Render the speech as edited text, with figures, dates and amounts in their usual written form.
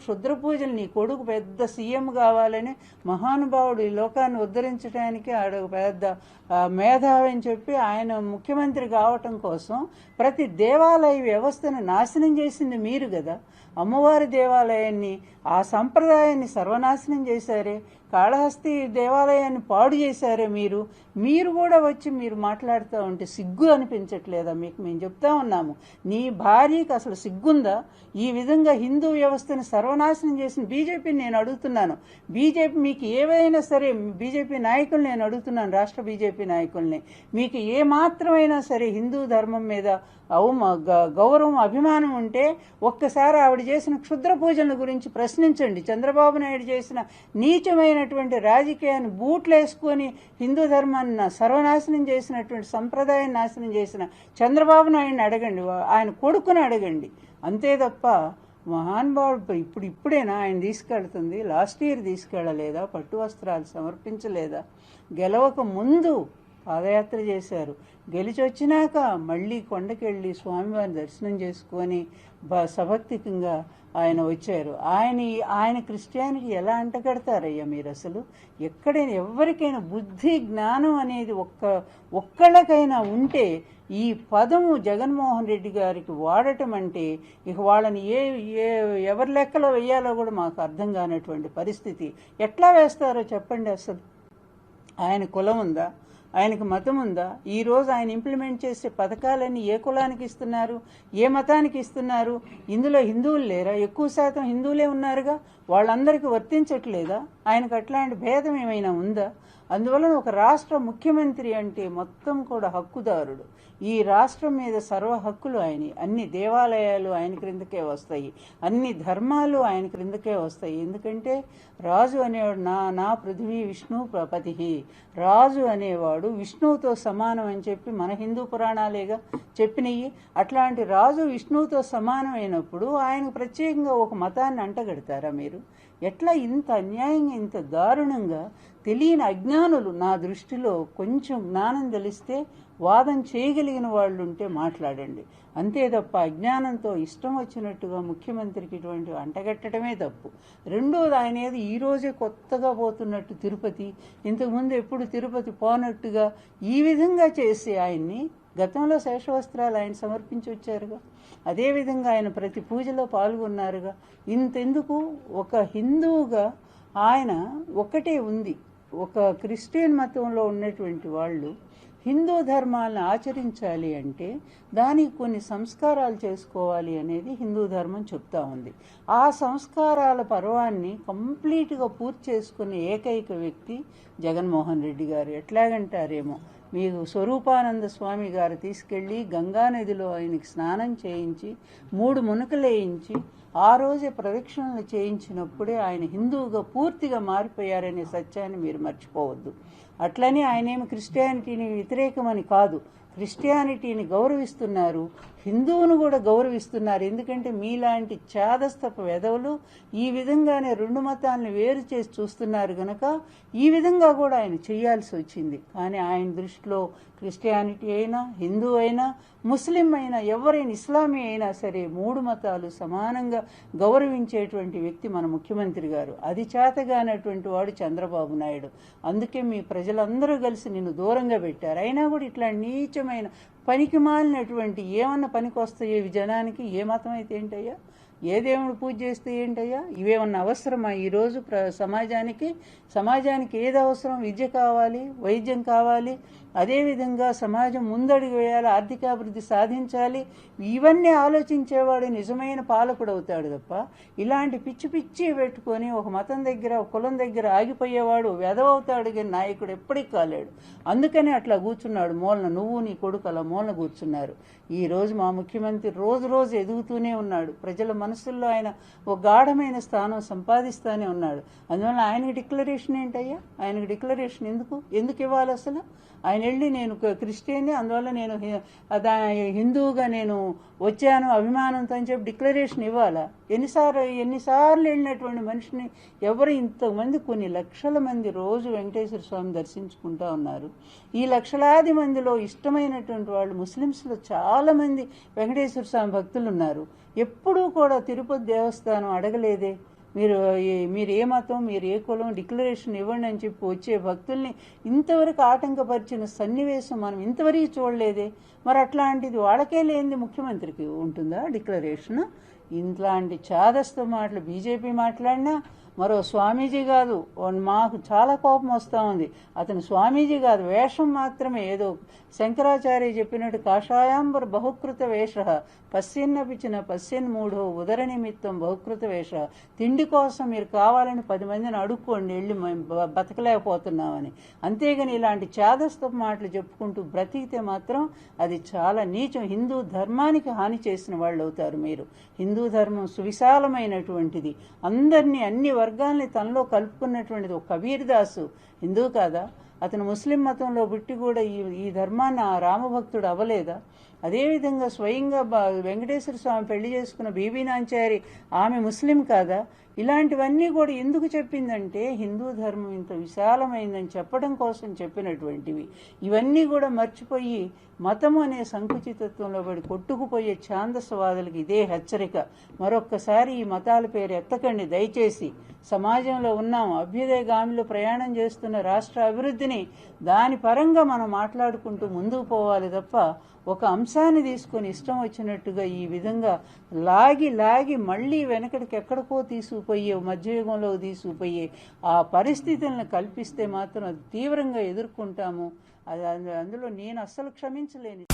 క్షుద్ర పూజలు, నీ కొడుకు పెద్ద సీఎం కావాలని మహానుభావుడు ఈ లోకాన్ని ఉద్ధరించడానికి ఆడు పెద్ద మేధావి అని చెప్పి ఆయన ముఖ్యమంత్రి కావటం కోసం ప్రతి దేవాలయ వ్యవస్థను నాశనం చేసింది మీరు కదా. అమ్మవారి దేవాలయాన్ని, ఆ సంప్రదాయాన్ని సర్వనాశనం చేశారే. కాళహస్తి దేవాలయాన్ని పాడు చేశారే మీరు కూడా వచ్చి మీరు మాట్లాడుతూ ఉంటే సిగ్గు అనిపించట్లేదా మీకు? మేము చెప్తా ఉన్నాము, నీ భార్యకి అసలు సిగ్గుందా? ఈ విధంగా హిందూ వ్యవస్థను సర్వనాశనం చేసిన బీజేపీని నేను అడుగుతున్నాను. బీజేపీ మీకు ఏవైనా సరే, బీజేపీ నాయకులు నేను అడుగుతున్నాను, రాష్ట్ర బీజేపీ నాయకుల్ని, మీకు ఏమాత్రమైనా సరే హిందూ ధర్మం మీద గౌరవం, అభిమానం ఉంటే ఒక్కసారి ఆవిడ చేసిన క్షుద్ర పూజల గురించి ప్రశ్నించండి. చంద్రబాబు నాయుడు చేసిన నీచమైనటువంటి రాజకీయాన్ని బూట్లేసుకొని హిందూ ధర్మాన్ని సర్వనాశనం చేసినటువంటి సంప్రదాయాన్ని నాశనం చేసిన చంద్రబాబు నాయుడిని అడగండి, ఆయన కొడుకుని అడగండి. అంతే తప్ప మహానుభావుడు ఇప్పుడేనా ఆయన తీసుకెళ్తుంది? లాస్ట్ ఇయర్ తీసుకెళ్ళలేదా? పట్టు వస్త్రాలు సమర్పించలేదా? గెలవక ముందు పాదయాత్ర చేశారు, గెలిచి వచ్చినాక మళ్ళీ కొండకెళ్ళి స్వామివారిని దర్శనం చేసుకొని సభక్తికంగా ఆయన వచ్చారు. ఆయన క్రిస్టియానిటీ ఎలా అంటగడతారయ్యా మీరు? అసలు ఎక్కడైనా ఎవరికైనా బుద్ధి జ్ఞానం అనేది ఒక్కళ్ళకైనా ఉంటే ఈ పదము జగన్మోహన్ రెడ్డి గారికి వాడటం అంటే ఇక వాళ్ళని ఎవరి లెక్కలో వేయాలో కూడా మాకు అర్థం కానటువంటి పరిస్థితి. ఎట్లా వేస్తారో చెప్పండి. అసలు ఆయన కులం ఉందా? ఆయనకు మతం ఉందా? ఈరోజు ఆయన ఇంప్లిమెంట్ చేసే పథకాలన్నీ ఏ కులానికి ఇస్తున్నారు, ఏ మతానికి ఇస్తున్నారు? ఇందులో హిందువులు లేరా? ఎక్కువ శాతం హిందువులే ఉన్నారుగా, వాళ్ళందరికీ వర్తించట్లేదా? ఆయనకు అట్లాంటి భేదం ఏమైనా ఉందా? అందువలన ఒక రాష్ట్ర ముఖ్యమంత్రి అంటే మొత్తం కూడా హక్కుదారుడు. ఈ రాష్ట్రం మీద సర్వ హక్కులు ఆయన, అన్ని దేవాలయాలు ఆయన క్రిందకే వస్తాయి, అన్ని ధర్మాలు ఆయన క్రిందకే వస్తాయి. ఎందుకంటే రాజు అనేవాడు నా పృథివీ విష్ణు పతి, రాజు అనేవాడు విష్ణువుతో సమానం అని చెప్పి మన హిందూ పురాణాలేగా చెప్పినవి. అట్లాంటి రాజు విష్ణువుతో సమానమైనప్పుడు ఆయనకు ప్రత్యేకంగా ఒక మతాన్ని అంటగడతారా మీరు? ఎట్లా ఇంత అన్యాయంగా, ఇంత దారుణంగా? తెలియని అజ్ఞానులు, నా దృష్టిలో కొంచెం జ్ఞానం తెలిస్తే వాదం చేయగలిగిన వాళ్ళు ఉంటే మాట్లాడండి. అంతే తప్ప అజ్ఞానంతో ఇష్టం వచ్చినట్టుగా ముఖ్యమంత్రికి ఇటువంటి అంటగట్టడమే తప్పు. రెండోది, ఆయన ఏది ఈరోజే కొత్తగా పోతున్నట్టు తిరుపతి, ఇంతకుముందు ఎప్పుడు తిరుపతి పోనట్టుగా ఈ విధంగా చేసి ఆయన్ని, గతంలో శేషవస్త్రాలు ఆయన సమర్పించి వచ్చారుగా, అదేవిధంగా ఆయన ప్రతి పూజలో పాల్గొన్నారుగా. ఇంతెందుకు? ఒక హిందువుగా ఆయన ఒకటే ఉంది. ఒక క్రిస్టియన్ మతంలో ఉన్నటువంటి వాళ్ళు హిందూ ధర్మాలను ఆచరించాలి అంటే దానికి కొన్ని సంస్కారాలు చేసుకోవాలి అనేది హిందూ ధర్మం చెప్తా ఉంది. ఆ సంస్కారాల పర్వాన్ని కంప్లీట్గా పూర్తి చేసుకునే ఏకైక వ్యక్తి జగన్మోహన్ రెడ్డి గారు. ఎట్లాగంటారేమో, మీకు స్వరూపానంద స్వామి గారు తీసుకెళ్ళి గంగానదిలో ఆయనకి స్నానం చేయించి 3 మునకలేయించి ఆ రోజే ప్రదక్షిణలు చేయించినప్పుడే ఆయన హిందువుగా పూర్తిగా మారిపోయారనే సత్యాన్ని మీరు మర్చిపోవద్దు. అట్లని ఆయనేమి క్రిస్టియానిటీని వ్యతిరేకమని కాదు, క్రిస్టియానిటీని గౌరవిస్తున్నారు, హిందువును కూడా గౌరవిస్తున్నారు. ఎందుకంటే మీలాంటి చాదస్తపు వెధవులు ఈ విధంగానే 2 మతాలను వేరు చేసి చూస్తున్నారు గనక ఈ విధంగా కూడా ఆయన చేయాల్సి వచ్చింది. కానీ ఆయన దృష్టిలో క్రిస్టియానిటీ అయినా, హిందూ అయినా, ముస్లిం అయినా, ఎవరైనా, ఇస్లామీ అయినా సరే 3 మతాలు సమానంగా గౌరవించేటువంటి వ్యక్తి మన ముఖ్యమంత్రి గారు. అది చేతగానటువంటి వాడు చంద్రబాబు నాయుడు. అందుకే మీ ప్రజలందరూ కలిసి నిన్ను దూరంగా పెట్టారు. అయినా కూడా ఇట్లా నీచమైన పనికి మాలినటువంటి ఏమన్నా పనికి వస్తాయో ఇవి జనానికి? ఏ మతం అయితే ఏంటయ్యా, ఏ దేవుడు పూజ చేస్తే ఏంటయ్యా? ఇవేమన్నా అవసరమా ఈరోజు సమాజానికి ఏది అవసరం? విద్య కావాలి, వైద్యం కావాలి, అదేవిధంగా సమాజం ముందడుగు వేయాలి, ఆర్థికాభివృద్ధి సాధించాలి. ఇవన్నీ ఆలోచించేవాడు నిజమైన పాలకుడు అవుతాడు తప్ప ఇలాంటి పిచ్చి పిచ్చి పెట్టుకొని ఒక మతం దగ్గర, ఒక కులం దగ్గర ఆగిపోయేవాడు వెధవవుతాడు కానీ నాయకుడు ఎప్పటికి కాలేడు. అందుకని అట్లా కూర్చున్నాడు మూలన. నువ్వు నీ కొడుకు అలా మూలన కూర్చున్నారు. ఈరోజు మా ముఖ్యమంత్రి రోజు రోజు ఎదుగుతూనే ఉన్నాడు. ప్రజల మనసుల్లో ఆయన ఒక గాఢమైన స్థానం సంపాదిస్తూనే ఉన్నాడు. అందువల్ల ఆయనకి డిక్లరేషన్ ఏంటయ్యా? ఆయనకు డిక్లరేషన్ ఎందుకు ఇవ్వాలి అసలు? ఆయన వెళ్ళి నేను క్రిస్టియన్ని, అందువల్ల నేను హిందువుగా నేను వచ్చాను అభిమానంతో అని చెప్పి డిక్లరేషన్ ఇవ్వాలా? ఎన్నిసార్లు వెళ్ళినటువంటి మనిషిని ఎవరు ఇంతమంది, కొన్ని లక్షల మంది రోజు వెంకటేశ్వర స్వామి దర్శించుకుంటా ఉన్నారు. ఈ లక్షలాది మందిలో ఇష్టమైనటువంటి వాళ్ళు ముస్లిమ్స్లో చాలామంది వెంకటేశ్వర స్వామి భక్తులు ఉన్నారు. ఎప్పుడూ కూడా తిరుపతి దేవస్థానం అడగలేదే, మీరు ఏ మతం, మీరు ఏ కులం, డిక్లరేషన్ ఇవ్వండి అని చెప్పి వచ్చే భక్తుల్ని ఇంతవరకు ఆటంకపరిచిన సన్నివేశం మనం ఇంతవరకు చూడలేదే. మరి అట్లాంటిది వాళ్ళకే లేనిది ముఖ్యమంత్రికి ఉంటుందా డిక్లరేషన్? ఇట్లాంటి చాదస్త మాటలు బీజేపీ మాట్లాడినా మరో స్వామీజీ కాదు, మాకు చాలా కోపం వస్తూ ఉంది. అతను స్వామీజీ కాదు, వేషం మాత్రమే. ఏదో శంకరాచార్య చెప్పినట్టు కాషాయాంబర్ బహుకృత వేష పశ్యన్నపిచిన పశ్యన్మూఢో ఉదర నిమిత్తం బహుకృత వేష. తిండి కోసం మీరు కావాలని 10 మందిని అడుక్కోండి, వెళ్ళి బతకలేకపోతున్నామని. అంతేగాని ఇలాంటి చాదస్తపు మాటలు చెప్పుకుంటూ బ్రతికితే మాత్రం అది చాలా నీచం. హిందూ ధర్మానికి హాని చేసిన వాళ్ళు అవుతారు మీరు. హిందూ ధర్మం సువిశాలమైనటువంటిది, అందరినీ అన్ని వర్గాల్ని తనలో కలుపుకున్నటువంటిది. ఒక కబీర్ దాసు హిందూ కాదా? అతను ముస్లిం మతంలో పుట్టి కూడా ఈ ధర్మాన్ని ఆ రామభక్తుడు అవ్వలేదా? అదేవిధంగా స్వయంగా వెంకటేశ్వర స్వామి పెళ్లి చేసుకున్న బీబీ నాంచారి ఆమె ముస్లిం కాదా? ఇలాంటివన్నీ కూడా ఎందుకు చెప్పిందంటే హిందూ ధర్మం ఇంత విశాలమైందని చెప్పడం కోసం చెప్పినటువంటివి. ఇవన్నీ కూడా మర్చిపోయి మతం అనే సంకుచితత్వంలో పడి కొట్టుకుపోయే ఛాందసవాదులకి ఇదే హెచ్చరిక. మరొక్కసారి ఈ మతాల పేరు ఎత్తకండి దయచేసి. సమాజంలో ఉన్నాం, అభ్యుదయగామిలో ప్రయాణం చేస్తున్న రాష్ట్ర అభివృద్ధిని దాని పరంగా మనం మాట్లాడుకుంటూ ముందుకు పోవాలి తప్ప ఒక అంశాన్ని తీసుకొని ఇష్టం వచ్చినట్టుగా ఈ విధంగా లాగి మళ్ళీ వెనకటికి ఎక్కడికో తీసుకుపోయే, మధ్యయుగంలో తీసుకుపోయే ఆ పరిస్థితులను కల్పిస్తే మాత్రం అది తీవ్రంగా ఎదుర్కొంటాము. అందులో నేను అస్సలు క్షమించలేను.